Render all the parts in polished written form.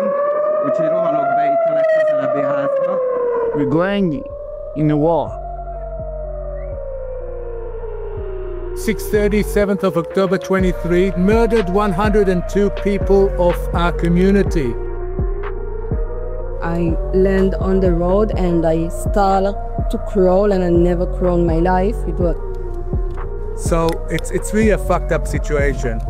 van, úgyhogy rohanok be itt a legközelebbi házba. We're going in a war. 6:30, 7th of October 23, murdered 102 people of our community. I land on the road and I start to crawl, and I never crawl in my life. So it's really a fucked up situation.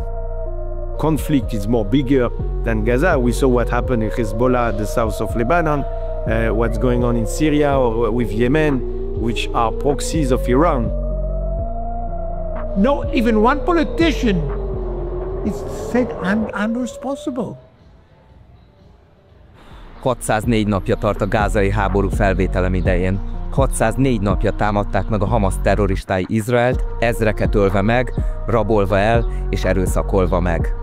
Conflict is more bigger than Gaza. We saw what happened in Hezbollah at the south of Lebanon, what's going on in Syria or with Yemen, which are proxies of Iran. No, even one politician is said I'm responsible. 604 napja tart a gázai háború felvételem idején. 604 napja támadták meg a Hamas terroristái Izraelt, ezreket ölve meg, rabolva el és erőszakolva meg.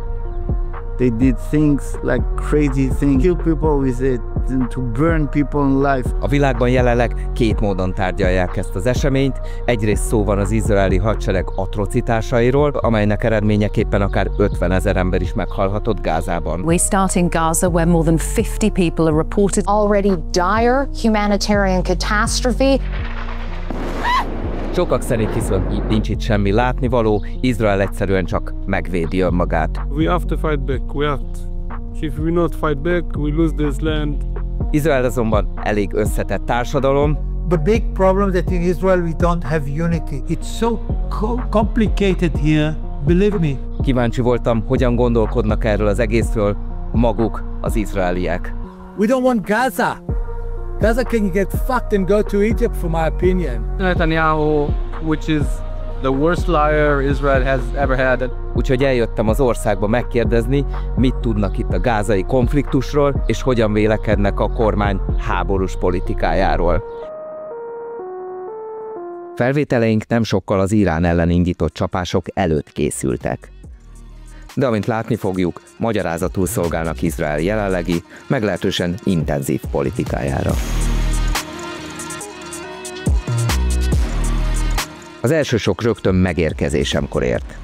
They did things like crazy things, kill people with it, to burn people alive. A világban jelenleg két módon tárgyalják ezt az eseményt. Egyrészt szó van az izraeli hadsereg atrocitásairól, amelynek eredményeképpen akár 50 000 ember is meghalhatott Gázában. We start in Gaza, where more than 50 people are reported. Already dire humanitarian catastrophe. Sokak szerint viszont nincs itt semmi látnivaló, Izrael egyszerűen csak megvédi önmagát. We have to fight back, we have to. If we not fight back, we lose this land. Izrael azonban elég összetett társadalom. The big problem that in Israel we don't have unity. It's so complicated here, believe me. Kíváncsi voltam, hogyan gondolkodnak erről az egészről maguk, az izraeliek. We don't want Gaza. Gaza can get fucked and go to Egypt, for my opinion. Netanyahu, which is the worst liar Israel has ever had. Úgyhogy eljöttem az országba megkérdezni, mit tudnak itt a gázai konfliktusról, és hogyan vélekednek a kormány háborús politikájáról. Felvételeink nem sokkal az Irán ellen indított csapások előtt készültek. De amint látni fogjuk, magyarázatul szolgálnak Izrael jelenlegi, meglehetősen intenzív politikájára. Az első sok rögtön megérkezésemkor ért.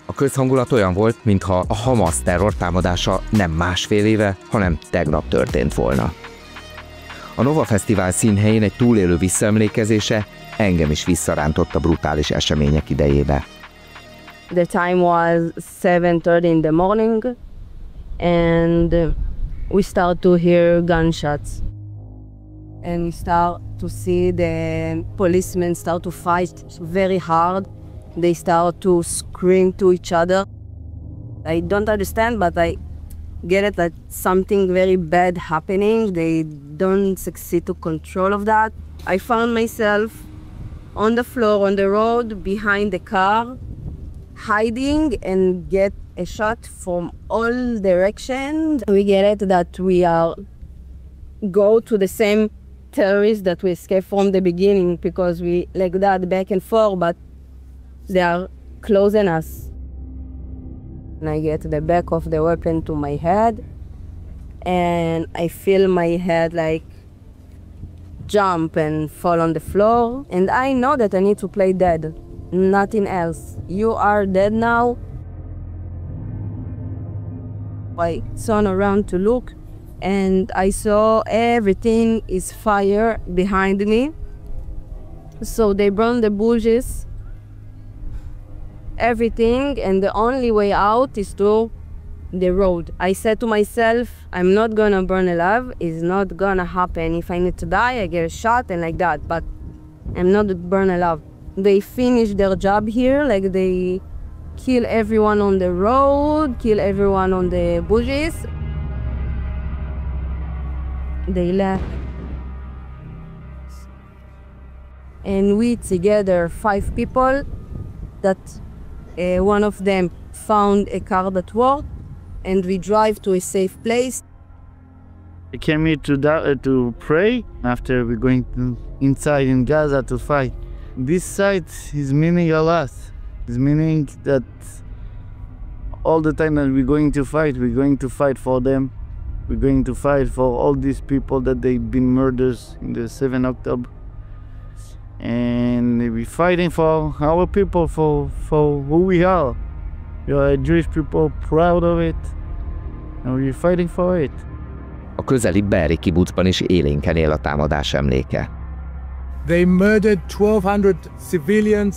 A közhangulat olyan volt, mintha a Hamas terrortámadása nem másfél éve, hanem tegnap történt volna. A Nova Fesztivál színhelyén egy túlélő visszaemlékezése engem is visszarántott a brutális események idejébe. The time was 7:30 in the morning, and we start to hear gunshots. And we start to see the policemen start to fight very hard. They start to scream to each other. I don't understand, but I get it that something very bad happening. They don't succeed to control of that. I found myself on the floor, on the road, behind the car, hiding and get a shot from all directions. We get it that we are go to the same terrorists that we escaped from the beginning, because we like that back and forth, but they are closing us. And I get the back of the weapon to my head, and I feel my head like jump and fall on the floor, and I know that I need to play dead. Nothing else. You are dead now. I turned around to look, and I saw everything is fire behind me. So they burned the bushes, everything, and the only way out is to the road. I said to myself, I'm not gonna burn alive. It's not gonna happen. If I need to die, I get a shot and like that, but I'm not burn alive. They finish their job here, like they kill everyone on the road, kill everyone on the bushes. They left. And we together, 5 people, that one of them found a car that worked, and we drive to a safe place. I came here to pray after we're going inside in Gaza to fight. This site is meaning a lot. It's meaning that all the time that we're going to fight for them. We're going to fight for all these people that they've been murdered in the 7th October. And we're fighting for our people, for who we are. We are Jewish people, proud of it. And we're fighting for it. közeli Be'eri kibucban is élénken él a támadás emléke. They murdered 1,200 civilians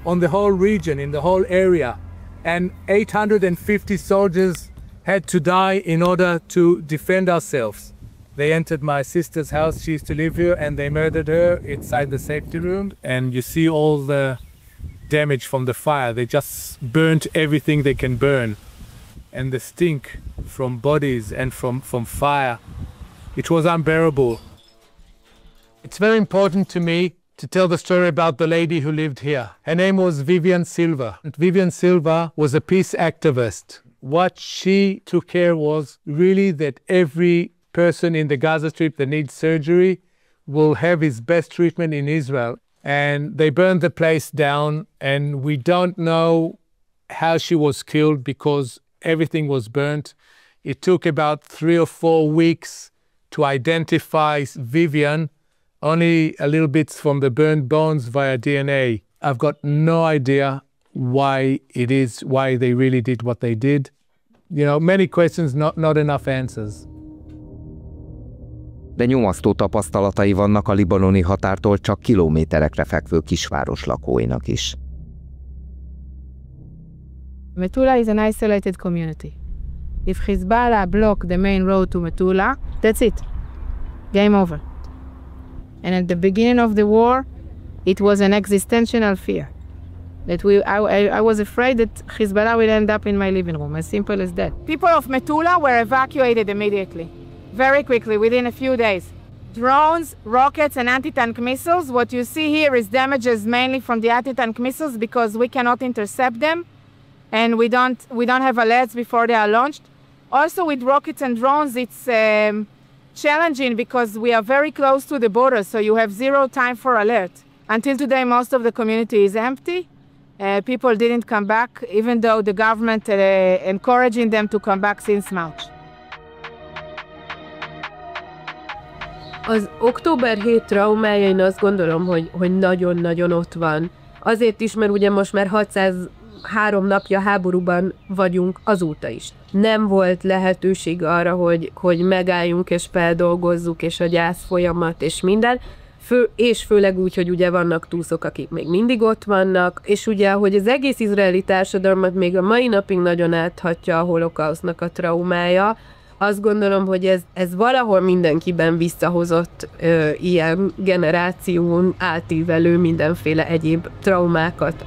on the whole region, in the whole area, and 850 soldiers had to die in order to defend ourselves. They entered my sister's house, she used to live here, and they murdered her inside the safety room. And you see all the damage from the fire. They just burnt everything they can burn. And the stink from bodies and from fire, it was unbearable. It's very important to me to tell the story about the lady who lived here. Her name was Vivian Silva. And Vivian Silva was a peace activist. What she took care was really that every person in the Gaza Strip that needs surgery will have his best treatment in Israel. And they burned the place down, and we don't know how she was killed because everything was burnt. It took about 3 or 4 weeks to identify Vivian, only a little bits from the burned bones via DNA. I've got no idea why they really did what they did. You know, many questions, not enough answers. De nyomasztó tapasztalatai vannak a libanoni határtól csak kilométerekre fekvő kisváros lakóinak is. Metula is an isolated community. If Hezbollah block the main road to Metula, that's it. Game over. And at the beginning of the war, it was an existential fear. That I was afraid that Hezbollah will end up in my living room, as simple as that. People of Metula were evacuated immediately, very quickly, within a few days. Drones, rockets, and anti-tank missiles. What you see here is damages mainly from the anti-tank missiles because we cannot intercept them, and we don't have alerts before they are launched. Also, with rockets and drones, it's challenging because we are very close to the border, so you have zero time for alert. Until today, most of the community is empty. People didn't come back, even though the government encouraging them to come back since March. Az október 7 traumája, én azt gondolom, hogy nagyon-nagyon ott van. Azért is, mert ugye most már 603 napja háborúban vagyunk azóta is. Nem volt lehetőség arra, hogy megálljunk és feldolgozzuk, és a gyász folyamat és minden. És főleg úgy, hogy ugye vannak túszok, akik még mindig ott vannak, és ugye, hogy az egész izraeli társadalmat még a mai napig nagyon áthatja a holokausznak a traumája. Azt gondolom, hogy ez valahol mindenkiben visszahozott ilyen generáción átívelő mindenféle egyéb traumákat.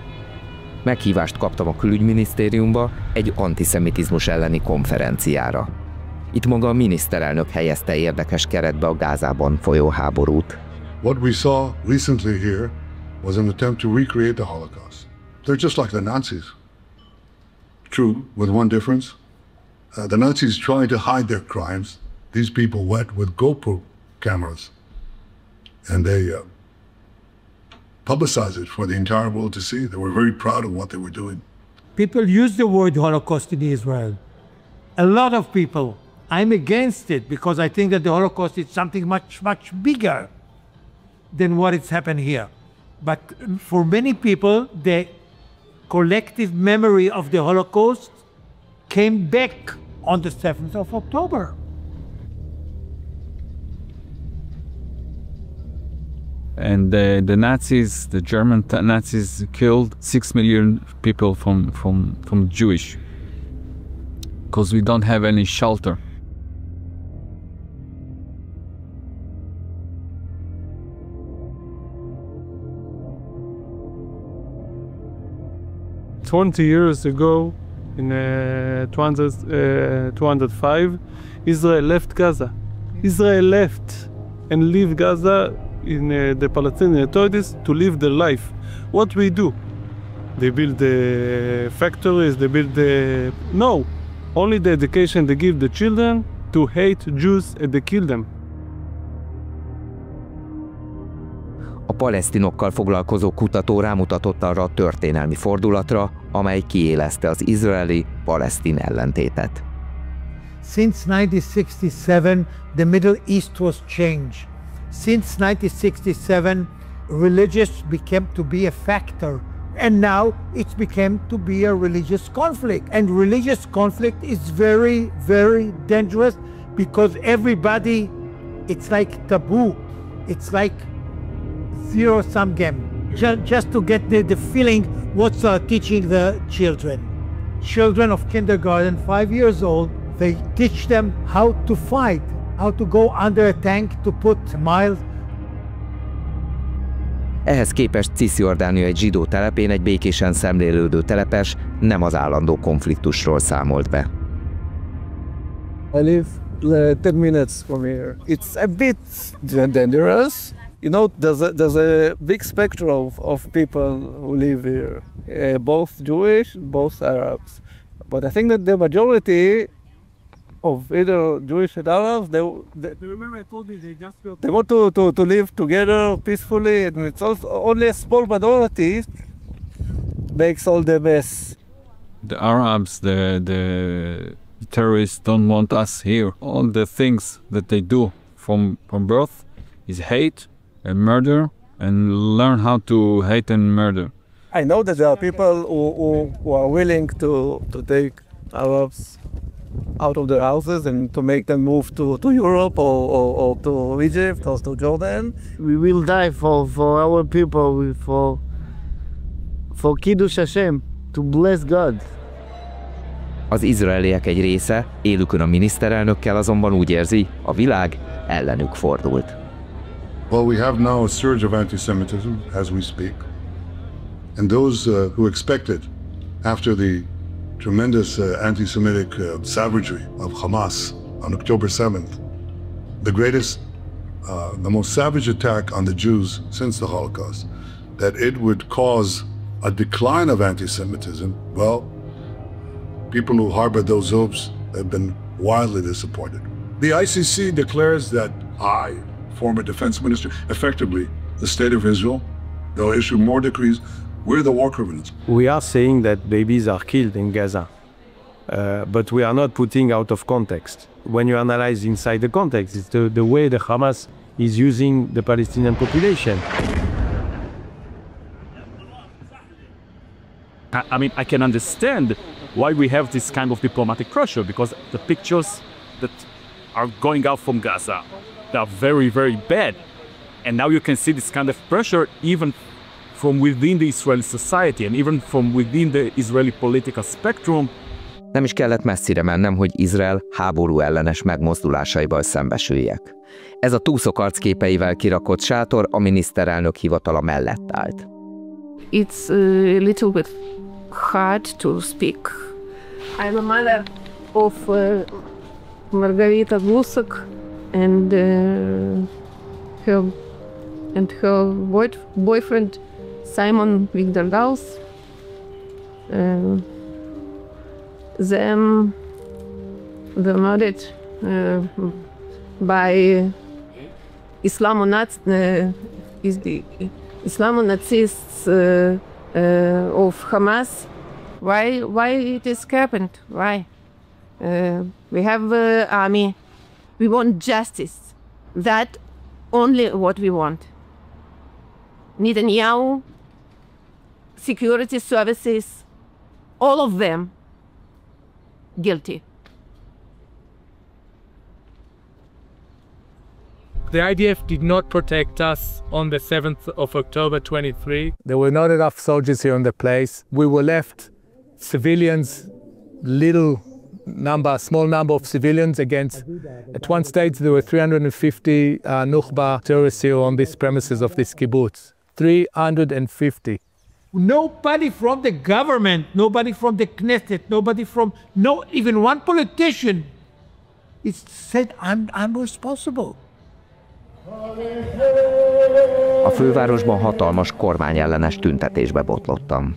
Meghívást kaptam a külügyminisztériumba egy antiszemitizmus elleni konferenciára. Itt maga a miniszterelnök helyezte érdekes keretbe a Gázában folyó háborút. What we saw recently here was an attempt to recreate the Holocaust. They're just like the Nazis. True, with one difference. The Nazis tried to hide their crimes. These people went with GoPro cameras. And they publicized it for the entire world to see. They were very proud of what they were doing. People use the word Holocaust in Israel. A lot of people. I'm against it because I think that the Holocaust is something much, much bigger than what has happened here. But for many people, the collective memory of the Holocaust came back on the 7th of October. And the Nazis, the German Nazis, killed 6 million people from Jewish, because we don't have any shelter. Years ago, in 205, Israel left Gaza. Israel left and leave Gaza in the Palestinian authorities to live their life. What we do? They build the factories, they build the... No, only the education they give the children to hate Jews and they kill them. A palesztinokkal foglalkozó kutató rámutatott arra a történelmi fordulatra, amely kiélezte az izraeli-palesztin ellentétet. Since 1967, the Middle East was changed. Since 1967, religious became to be a factor. And now it's become to be a religious conflict. And religious conflict is very, very dangerous because everybody, it's like taboo. It's like zero-sum game. Just to get the feeling what's teaching the children. Children of kindergarten, 5 years old, they teach them how to fight, how to go under a tank to put miles. Ehhez képest Cisjordánia egy zsidó telepén egy békésen szemlélődő telepes nem az állandó konfliktusról számolt be. I live 10 minutes from here. It's a bit dangerous. You know, there's a big spectrum of people who live here, both Jewish, both Arabs. But I think that the majority of either Jewish and Arabs, they want to live together peacefully, and it's also only a small minority makes all the mess. The Arabs, the terrorists don't want us here. All the things that they do from birth is hate and murder, and learn how to hate and murder. I know that there are people who are willing to take Arabs out of their houses and to make them move to Europe or to Egypt or to Jordan. We will die for our people, for Kiddush Hashem, to bless God. Az izraeliek egy része, élükön a miniszterelnökkel azonban úgy érzi, a világ ellenük fordult. Well, we have now a surge of anti-Semitism as we speak. And those who expected, after the tremendous anti-Semitic savagery of Hamas on October 7th, the greatest, the most savage attack on the Jews since the Holocaust, that it would cause a decline of anti-Semitism, well, people who harbored those hopes have been wildly disappointed. The ICC declares that I, former defense minister, effectively the state of Israel, they'll issue more decrees. We're the war criminals. We are saying that babies are killed in Gaza, but we are not putting out of context. When you analyze inside the context, it's the way the Hamas is using the Palestinian population. I mean, I can understand why we have this kind of diplomatic pressure, because the pictures that are going out from Gaza, they are very, very bad. And now you can see this kind of pressure even from within the Israeli society and even from within the Israeli political spectrum. Nem is kellett messzire mennem, hogy Izrael háború ellenes megmozdulásaival szembesüljek. Ez a túszok arcképeivel kirakott sátor a miniszterelnök hivatala mellett állt. It's a little bit hard to speak. I'm a mother of Margarita Glusek and her boyfriend Simon Victor Gauss. Them were murdered by Islamo-Nazists of Hamas. Why it is happened? Why? We have army. We want justice. That only what we want. Netanyahu, security services, all of them guilty. The IDF did not protect us on the 7th of October 23. There were not enough soldiers here on the place. We were left civilians, small number of civilians against, at one stage there were 350 Nukhba terrorists here on these premises of this kibbutz. 350. Nobody from the government, nobody from the Knesset, even one politician, it's said I'm responsible. A fővárosban hatalmas kormányellenes tüntetésbe botlottam.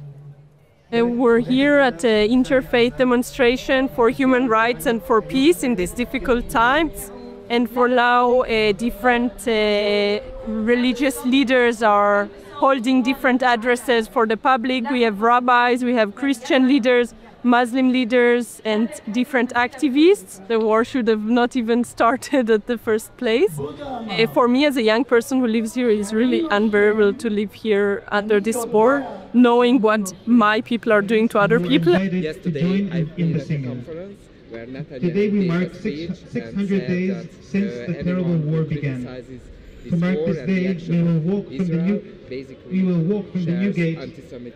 We're here at an interfaith demonstration for human rights and for peace in these difficult times. And for now, different religious leaders are holding different addresses for the public. We have rabbis, we have Christian leaders, Muslim leaders, and different activists. The war should have not even started at the first place. For me, as a young person who lives here, it's really unbearable to live here under this war, knowing what my people are doing to other people. Yesterday, I've been at a conference Today we mark 600 days since the terrible war began. To mark this day, we will walk from the new gate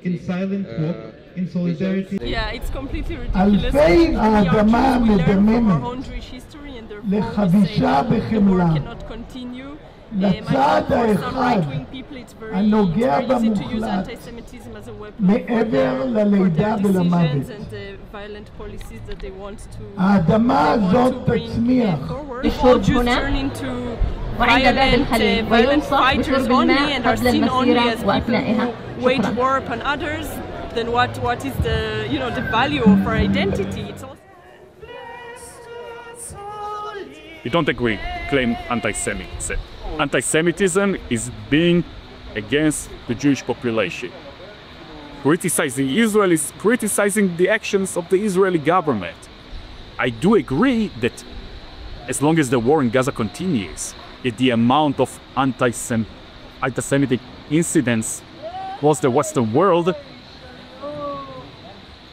in silent walk, in solidarity. Yeah, it's completely ridiculous. We are Jews, we learn from our own Jewish history, and therefore we say the war cannot continue. לצד האחד הנוגע במוחלט מעבר ללידה ולמוות. האדמה הזאת תצמיח. If all Jews turn into violent fighters only and are seen only as people who wage war upon others, then what is the value of our identity? It's also... You don't agree, claim anti-Semitism. Anti-Semitism is being against the Jewish population. Criticizing Israel is criticizing the actions of the Israeli government. I do agree that as long as the war in Gaza continues, the amount of anti-Semitic incidents across the Western world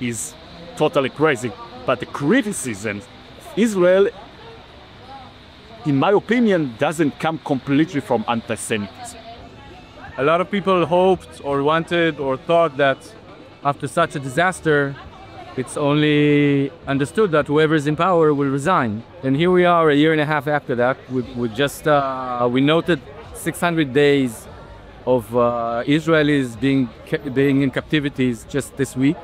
is totally crazy. But the criticism of Israel, in my opinion, doesn't come completely from anti-Semitism. A lot of people hoped or wanted or thought that after such a disaster, it's only understood that whoever is in power will resign. And here we are a year and a half after that. We noted 600 days of Israelis being in captivities just this week.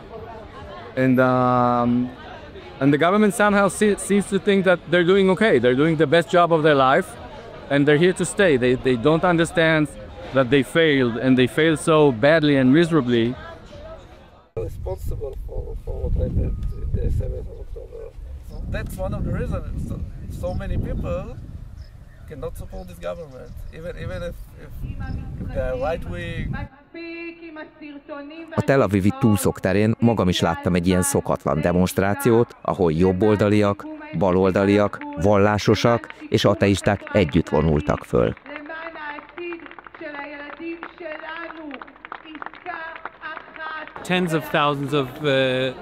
And the government somehow seems to think that they're doing okay. They're doing the best job of their life, and they're here to stay. They don't understand that they failed, and they failed so badly and miserably. Responsible for what happened the 7th of October. So that's one of the reasons so many people cannot support this government, even if the right wing. A Tel Avivi túszok terén magam is láttam egy ilyen szokatlan demonstrációt, ahol jobboldaliak, baloldaliak, vallásosak és ateisták együtt vonultak föl. Tens of thousands of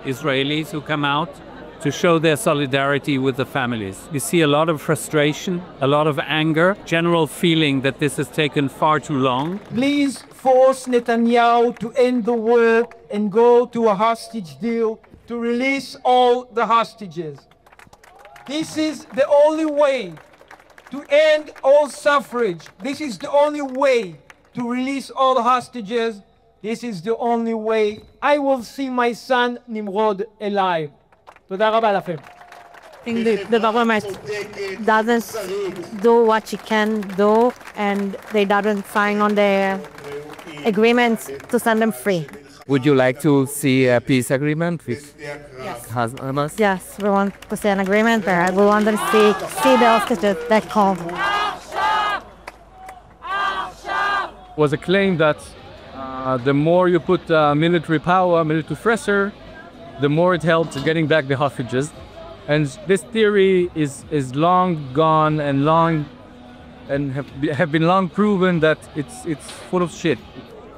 Israelis who come out to show their solidarity with the families. You see a lot of frustration, a lot of anger, general feeling that this has taken far too long. Please force Netanyahu to end the war and go to a hostage deal to release all the hostages. This is the only way to end all suffrage. This is the only way to release all the hostages. This is the only way I will see my son Nimrod alive. תודה רבה לכם. I think the government doesn't do what she can do, and they don't sign on the agreements to send them free. Would you like to see a peace agreement with Hamas? Yes, we want to see an agreement there. We want to see the hostages back home. Was a claim that the more you put military power, military pressure, the more it helps getting back the hostages. And this theory is long gone and have been long proven that it's full of shit.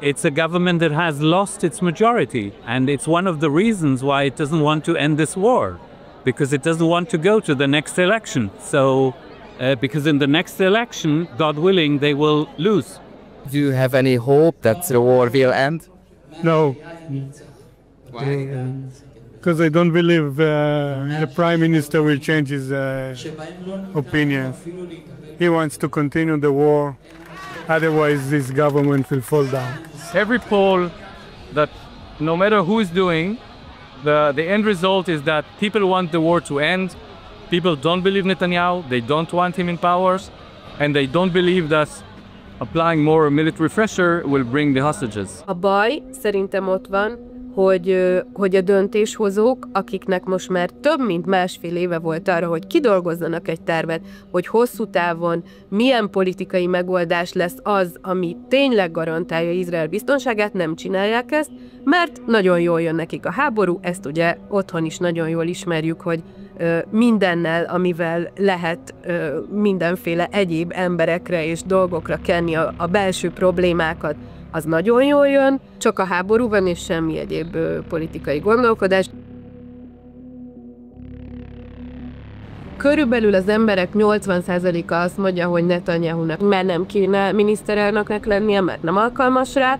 It's a government that has lost its majority, and it's one of the reasons why it doesn't want to end this war, because it doesn't want to go to the next election. So, because in the next election, God willing, they will lose. Do you have any hope that the war will end? No. Why? Because I don't believe the Prime Minister will change his opinion. He wants to continue the war, otherwise this government will fall down. Every poll that no matter who is doing, the end result is that people want the war to end. People don't believe Netanyahu, they don't want him in powers, and they don't believe that applying more military pressure will bring the hostages. A baj szerintem ott van, hogy a döntéshozók, akiknek most már több mint másfél éve volt arra, hogy kidolgozzanak egy tervet, hogy hosszú távon milyen politikai megoldás lesz az, ami tényleg garantálja Izrael biztonságát, nem csinálják ezt, mert nagyon jól jön nekik a háború, ezt ugye otthon is nagyon jól ismerjük, hogy mindennel, amivel lehet mindenféle egyéb emberekre és dolgokra kenni a belső problémákat, az nagyon jól jön, csak a háborúban és semmi egyéb politikai gondolkodás. Körülbelül az emberek 80%-a azt mondja, hogy Netanyahunak már nem kéne miniszterelnöknek lennie, mert nem alkalmas rá,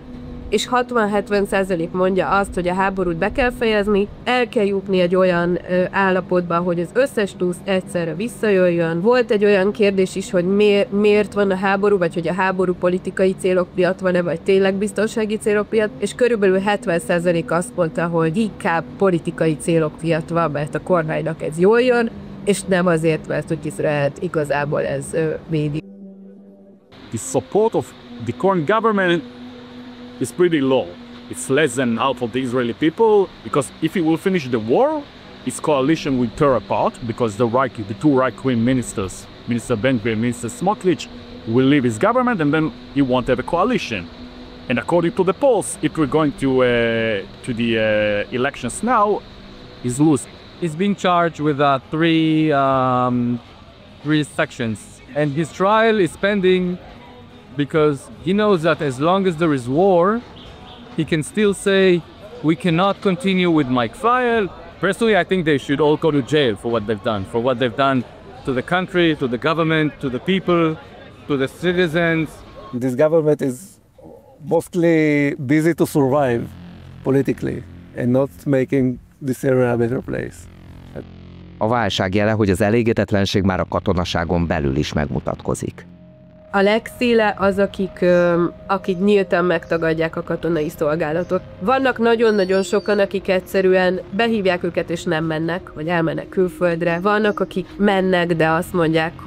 és 60-70% mondja azt, hogy a háborút be kell fejezni, el kell jutni egy olyan állapotba, hogy az összes túsz egyszerre visszajöjjön. Volt egy olyan kérdés is, hogy miért van a háború, vagy hogy a háború politikai célok miatt van-e, vagy tényleg biztonsági célok miatt, és körülbelül 70% azt mondta, hogy inkább politikai célok miatt van, mert a kormánynak ez jól jön, és nem azért, mert hogy Izraelt igazából ez védi. The support of the current government is pretty low. It's less than half of the Israeli people, because if he will finish the war, his coalition will tear apart, because the two right-wing ministers, Minister Ben-Gvir and Minister Smotrich, will leave his government, and then he won't have a coalition. And according to the polls, if we're going to the elections now, he's losing. He's being charged with three sections, and his trial is pending because he knows that as long as there is war, he can still say, we cannot continue with my trial. Personally, I think they should all go to jail for what they've done to the country, to the government, to the people, to the citizens. This government is mostly busy to survive politically and not making this area a better place. A válság jele, hogy az elégedetlenség már a katonaságon belül is megmutatkozik. A legszéle az, akik nyíltan megtagadják a katonai szolgálatot. Vannak nagyon-nagyon sokan, akik egyszerűen behívják őket és nem mennek, vagy elmennek külföldre. Vannak, akik mennek, de azt mondják,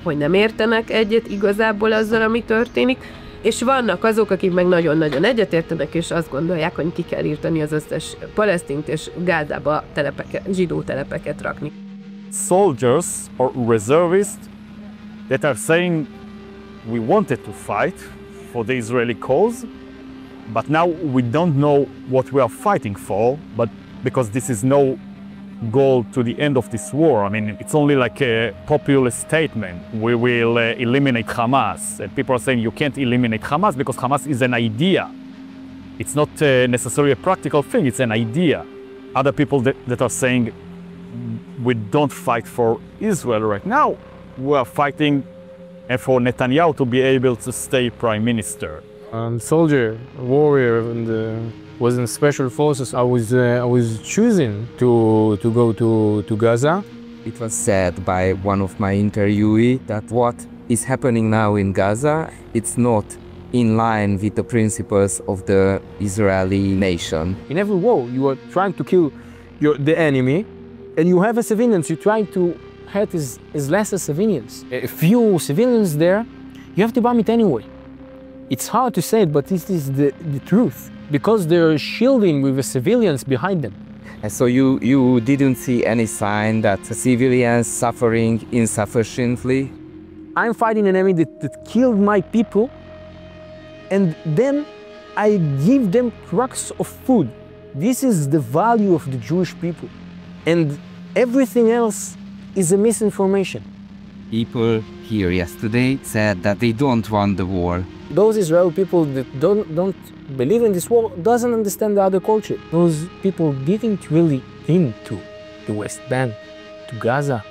hogy nem értenek egyet igazából azzal, ami történik. És vannak azok, akik meg nagyon-nagyon egyetértenek, és azt gondolják, hogy ki kell írtani az összes palesztint, és Gázába zsidó telepeket rakni. Soldiers or reservists that are saying we wanted to fight for the Israeli cause, but now we don't know what we are fighting for, but because this is no goal to the end of this war. I mean, it's only like a popular statement. We will eliminate Hamas. And people are saying you can't eliminate Hamas because Hamas is an idea. It's not necessarily a practical thing, it's an idea. Other people that are saying we don't fight for Israel right now, we are fighting for Netanyahu to be able to stay prime minister. Soldier, warrior, and was in special forces. I was choosing to go to Gaza. It was said by one of my interviewees that what is happening now in Gaza, it's not in line with the principles of the Israeli nation. In every war, you are trying to kill the enemy, and you have a civilians. You're trying to hurt as less as civilians. A few civilians there, you have to bomb it anyway. It's hard to say it, but this is the truth. Because they're shielding with the civilians behind them. And so you didn't see any sign that civilians suffering insufficiently? I'm fighting an enemy that killed my people, and then I give them trucks of food. This is the value of the Jewish people. And everything else is a misinformation. People here yesterday said that they don't want the war. Those Israeli people that don't believe in this war doesn't understand the other culture. Those people didn't really into the West Bank, to Gaza.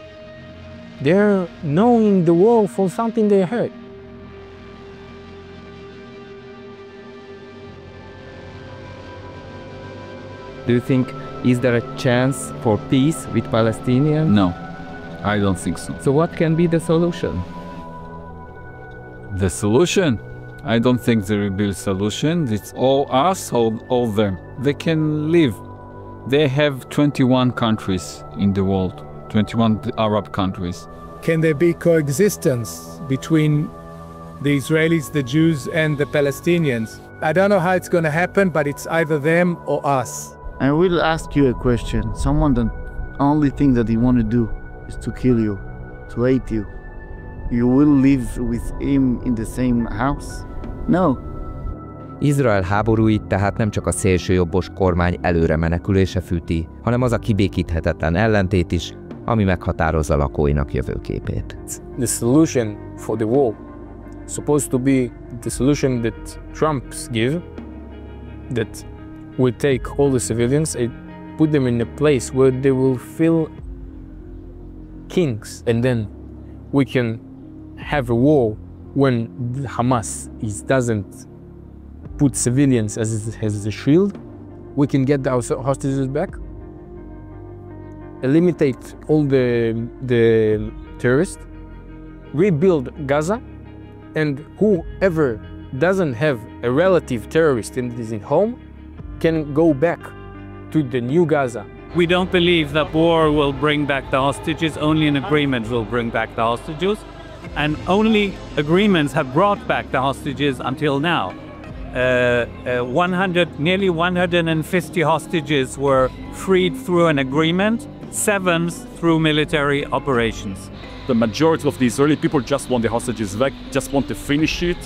They're knowing the war from something they heard. Do you think, is there a chance for peace with Palestinians? No, I don't think so. So what can be the solution? The solution? I don't think there will be a solution. It's all us or all them. They can live. They have 21 countries in the world, 21 Arab countries. Can there be coexistence between the Israelis, the Jews, and the Palestinians? I don't know how it's going to happen, but it's either them or us. I will ask you a question. Someone that only thing that he want to do is to kill you, to hate you. You will live with him in the same house? No. Izrael háborúit tehát nem csak a szélsőjobbos kormány előre menekülése fűti, hanem az a kibékíthetetlen ellentét is, ami meghatározza lakóinak jövőképét. The solution for the war supposed to be the solution that Trump's give, that will take all the civilians and put them in a place where they will feel kings, and then we can have a war when Hamas doesn't put civilians as a shield. We can get our hostages back, eliminate all the terrorists, rebuild Gaza, and whoever doesn't have a relative terrorist and is in home can go back to the new Gaza. We don't believe that war will bring back the hostages, only an agreement will bring back the hostages. And only agreements have brought back the hostages until now. Nearly 150 hostages were freed through an agreement, 7 through military operations. The majority of the Israeli people just want the hostages back, just want to finish it,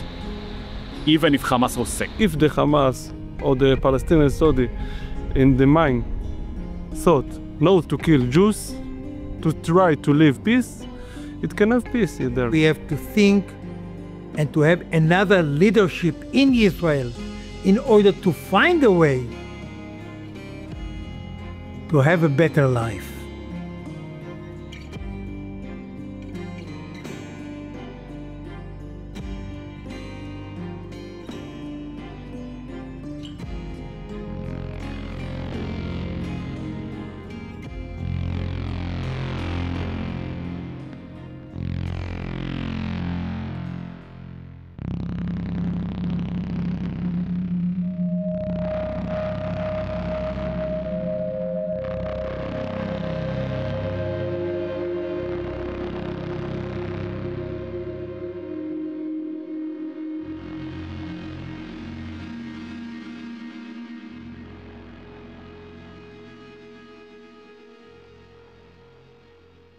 even if Hamas was sick. If the Hamas or the Palestinian Authority in the mind thought not to kill Jews, to try to live peace, it can have peace there. We have to think and to have another leadership in Israel in order to find a way to have a better life.